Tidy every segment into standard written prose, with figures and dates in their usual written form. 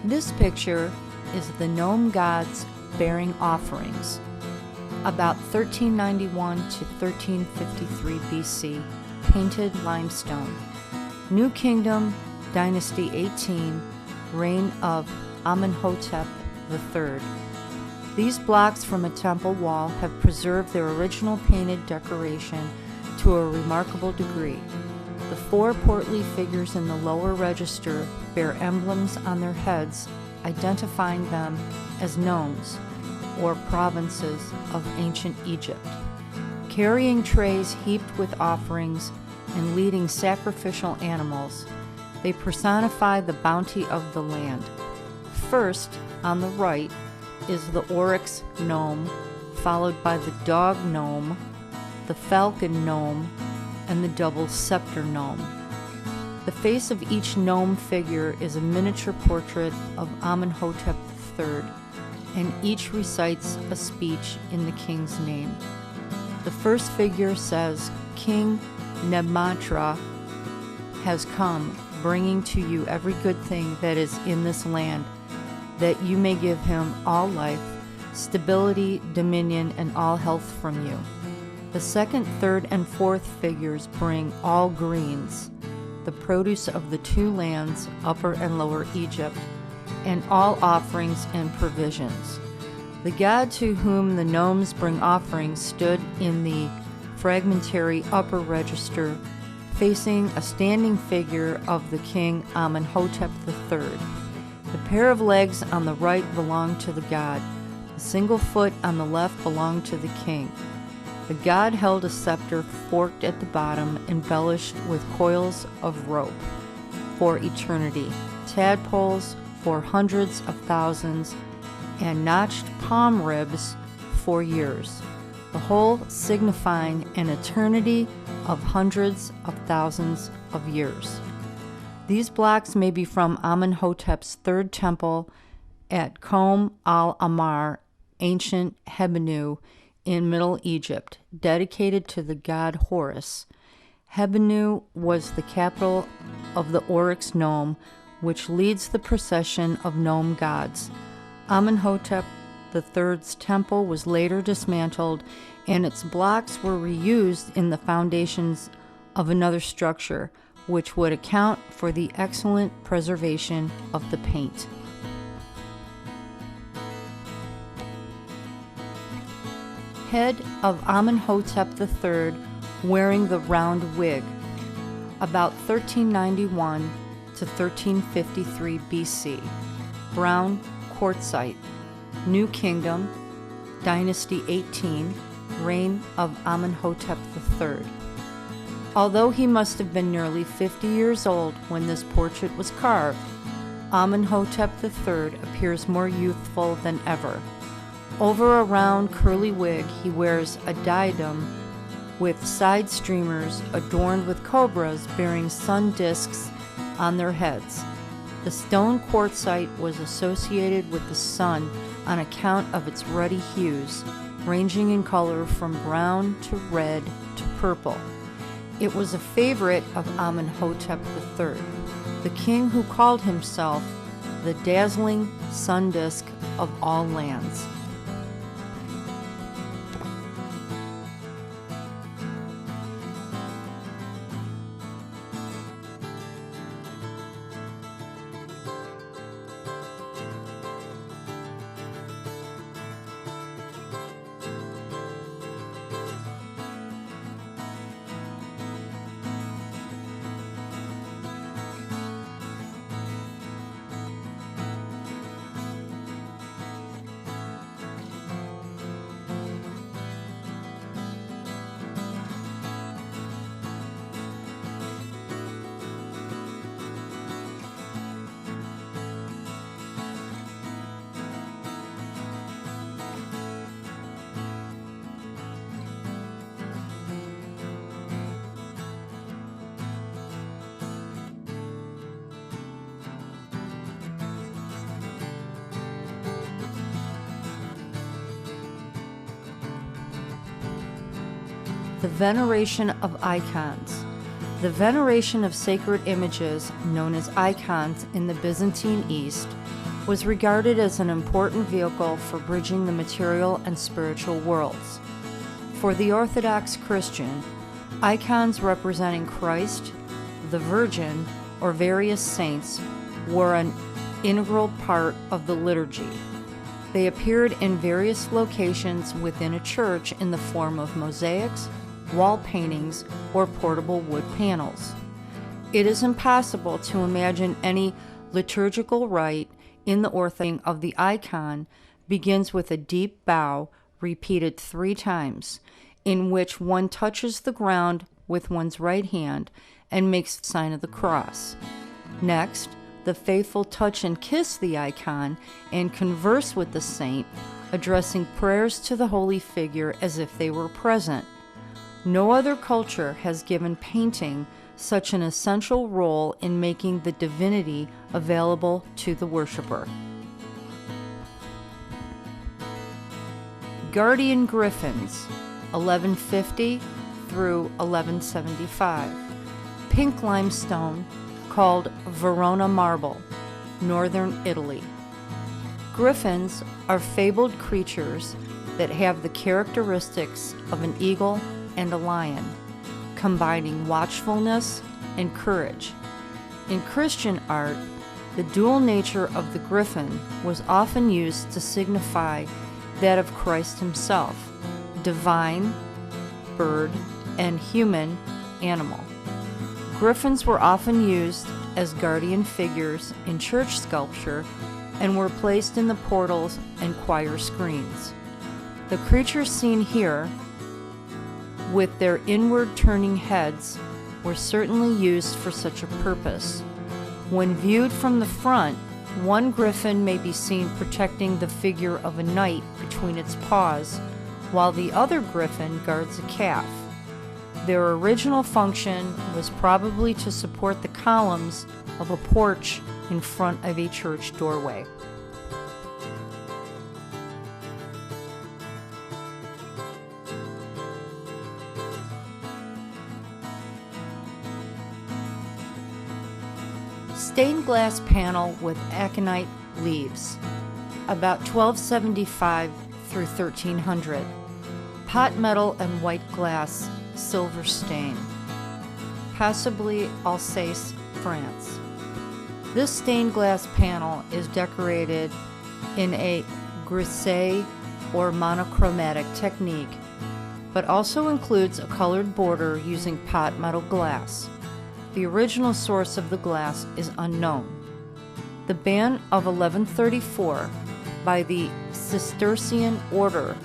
This picture is the gnome gods bearing offerings, about 1391 to 1353 BC, painted limestone. New Kingdom, Dynasty 18, reign of Amenhotep III. These blocks from a temple wall have preserved their original painted decoration to a remarkable degree. The four portly figures in the lower register bear emblems on their heads identifying them as gnomes, or provinces of ancient Egypt. Carrying trays heaped with offerings and leading sacrificial animals, they personify the bounty of the land. First, on the right, is the oryx gnome, followed by the dog gnome, the falcon gnome, and the double scepter gnome. The face of each gnome figure is a miniature portrait of Amenhotep III, and each recites a speech in the king's name. The first figure says, "King Nebmatra has come, bringing to you every good thing that is in this land, that you may give him all life, stability, dominion, and all health from you." The second, third, and fourth figures bring all greens, the produce of the two lands, Upper and Lower Egypt, and all offerings and provisions. The god to whom the gnomes bring offerings stood in the fragmentary upper register, facing a standing figure of the king Amenhotep III. The pair of legs on the right belonged to the god. The single foot on the left belonged to the king. The god held a scepter forked at the bottom, embellished with coils of rope for eternity, tadpoles for hundreds of thousands, and notched palm ribs for years, the whole signifying an eternity of hundreds of thousands of years. These blocks may be from Amenhotep's third temple at Qom al-Amar, ancient Hebenu, in Middle Egypt, dedicated to the god Horus. Hebenu was the capital of the oryx gnome, which leads the procession of gnome gods. Amenhotep III's temple was later dismantled, and its blocks were reused in the foundations of another structure, which would account for the excellent preservation of the paint. Head of Amenhotep III wearing the round wig, about 1391 to 1353 BC, brown quartzite. New Kingdom, Dynasty 18, reign of Amenhotep III. Although he must have been nearly 50 years old when this portrait was carved, Amenhotep III appears more youthful than ever. Over a round curly wig, he wears a diadem with side streamers adorned with cobras bearing sun discs on their heads. The stone quartzite was associated with the sun on account of its ruddy hues, ranging in color from brown to red to purple. It was a favorite of Amenhotep III, the king who called himself the dazzling sun disk of all lands. The veneration of icons. The veneration of sacred images, known as icons in the Byzantine East, was regarded as an important vehicle for bridging the material and spiritual worlds. For the Orthodox Christian, icons representing Christ, the Virgin, or various saints were an integral part of the liturgy. They appeared in various locations within a church in the form of mosaics, wall paintings, or portable wood panels. It is impossible to imagine any liturgical rite in the Orthodox of the icon begins with a deep bow repeated 3 times, in which one touches the ground with one's right hand and makes the sign of the cross. Next, the faithful touch and kiss the icon and converse with the saint, addressing prayers to the holy figure as if they were present. No other culture has given painting such an essential role in making the divinity available to the worshiper. Guardian griffins, 1150 through 1175. Pink limestone, called Verona marble, northern Italy. Griffins are fabled creatures that have the characteristics of an eagle and a lion, combining watchfulness and courage. In Christian art, the dual nature of the griffin was often used to signify that of Christ himself, divine, bird, and human, animal. Griffins were often used as guardian figures in church sculpture and were placed in the portals and choir screens. The creatures seen here, with their inward turning heads, were certainly used for such a purpose. When viewed from the front, one griffin may be seen protecting the figure of a knight between its paws, while the other griffin guards a calf. Their original function was probably to support the columns of a porch in front of a church doorway. Stained glass panel with aconite leaves, about 1275 through 1300. Pot metal and white glass, silver stain. Possibly Alsace, France. This stained glass panel is decorated in a grisaille or monochromatic technique, but also includes a colored border using pot metal glass. The original source of the glass is unknown. The ban of 1134 by the Cistercian order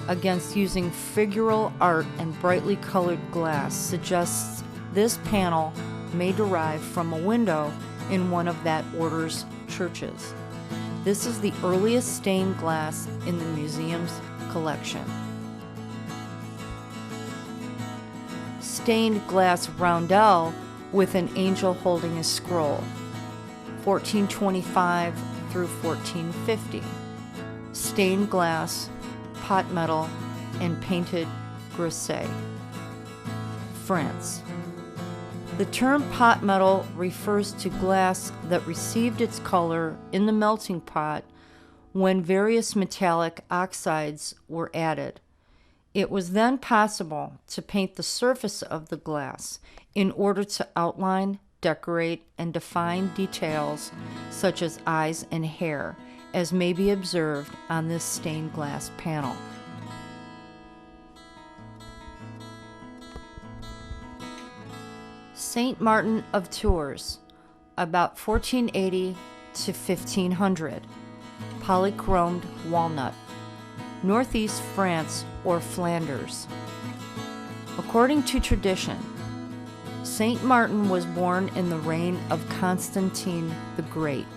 against using figural art and brightly colored glass suggests this panel may derive from a window in one of that order's churches. This is the earliest stained glass in the museum's collection. Stained glass roundel with an angel holding a scroll, 1425 through 1450. Stained glass, pot metal, and painted grisaille. France. The term pot metal refers to glass that received its color in the melting pot when various metallic oxides were added. It was then possible to paint the surface of the glass in order to outline, decorate, and define details such as eyes and hair, as may be observed on this stained glass panel. Saint Martin of Tours, about 1480 to 1500. Polychromed walnut, northeast France or Flanders. According to tradition, Saint Martin was born in the reign of Constantine the Great,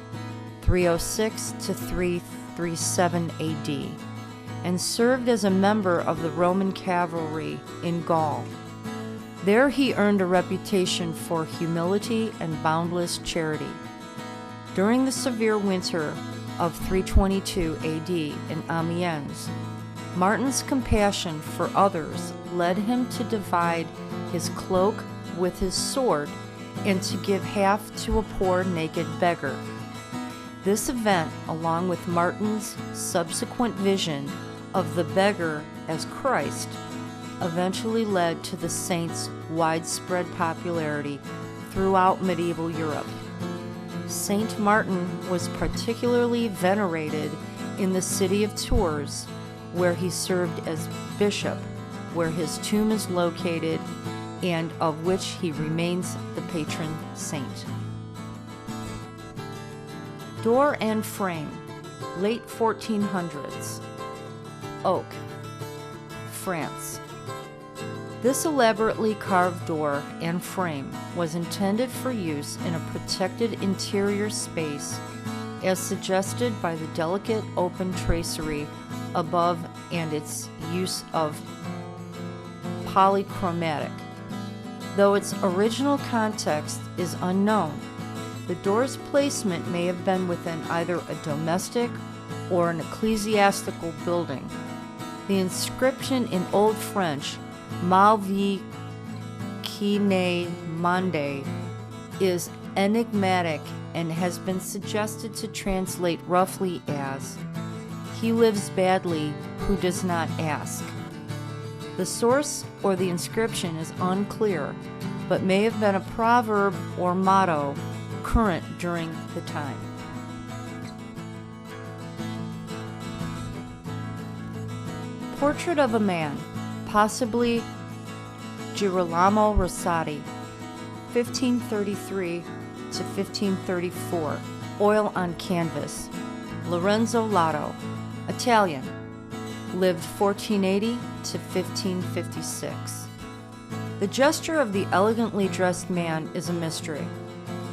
306 to 337 AD, and served as a member of the Roman cavalry in Gaul. There he earned a reputation for humility and boundless charity. During the severe winter of 322 AD in Amiens, Martin's compassion for others led him to divide his cloak with his sword and to give half to a poor naked beggar. This event, along with Martin's subsequent vision of the beggar as Christ, eventually led to the saint's widespread popularity throughout medieval Europe. Saint Martin was particularly venerated in the city of Tours, where he served as bishop, where his tomb is located, and of which he remains the patron saint. Door and frame, late 1400s. Oak, France. This elaborately carved door and frame was intended for use in a protected interior space, as suggested by the delicate open tracery above and its use of polychromatic. Though its original context is unknown, the door's placement may have been within either a domestic or an ecclesiastical building. The inscription in Old French, Mal vie qui ne monde, is enigmatic and has been suggested to translate roughly as, "He lives badly who does not ask." The source or the inscription is unclear, but may have been a proverb or motto current during the time. Portrait of a man, possibly Girolamo Rosati, 1533 to 1534, oil on canvas. Lorenzo Lotto, Italian, lived 1480 to 1556. The gesture of the elegantly dressed man is a mystery.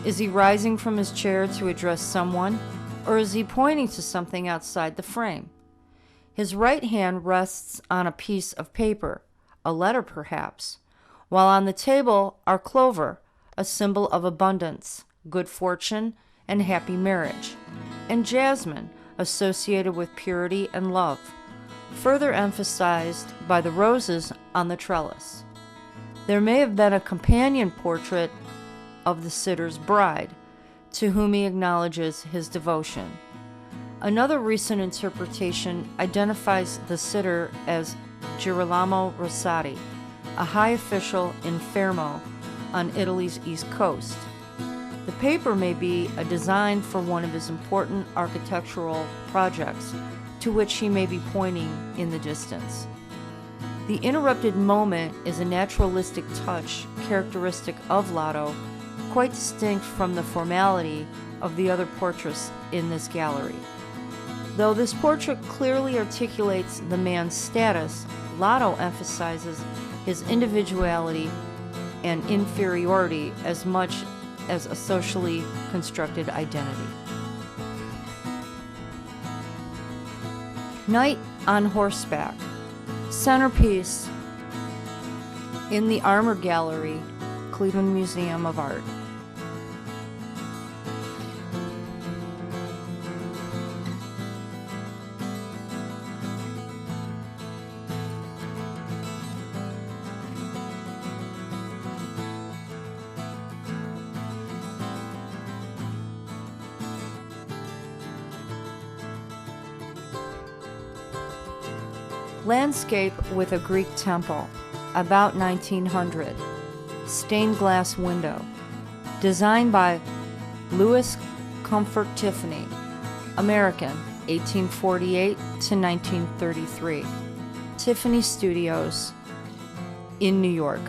Is he rising from his chair to address someone, or is he pointing to something outside the frame? His right hand rests on a piece of paper, a letter perhaps, while on the table are clover, a symbol of abundance, good fortune, and happy marriage, and jasmine, associated with purity and love, further emphasized by the roses on the trellis. There may have been a companion portrait of the sitter's bride, to whom he acknowledges his devotion. Another recent interpretation identifies the sitter as Girolamo Rosati, a high official in Fermo on Italy's east coast. The paper may be a design for one of his important architectural projects, to which he may be pointing in the distance. The interrupted moment is a naturalistic touch characteristic of Lotto, quite distinct from the formality of the other portraits in this gallery. Though this portrait clearly articulates the man's status, Lotto emphasizes his individuality and inferiority as much as a socially constructed identity. Knight on horseback, centerpiece in the Armor Gallery, Cleveland Museum of Art. Landscape with a Greek temple, about 1900. Stained glass window. Designed by Louis Comfort Tiffany, American, 1848 to 1933. Tiffany Studios in New York.